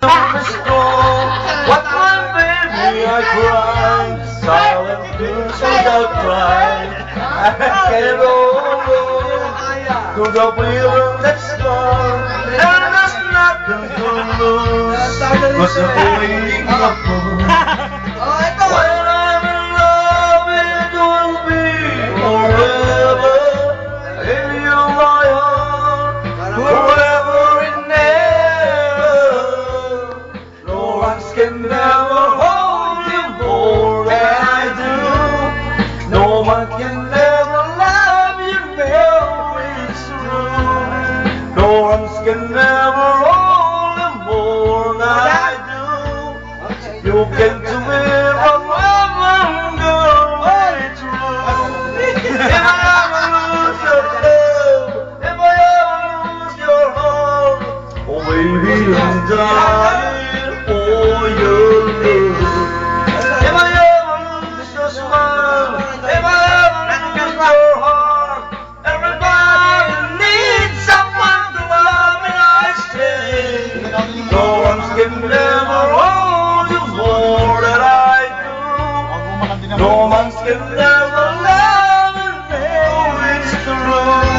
What my baby I cried, silent tears without crying. I can't hold to the feeling that's gone, and there's nothing to lose, 'cause the feeling of when I'm in love, it will be forever. In you, my heart, forever and never. No one can never hold you more than I do. No one can never love you now, it's true. No one can never hold you more than I do. You came to me from heaven, girl, it's true. If I ever lose your love, if I ever lose your heart, oh baby, I'm dying for your love. If I ever lose your smile, if I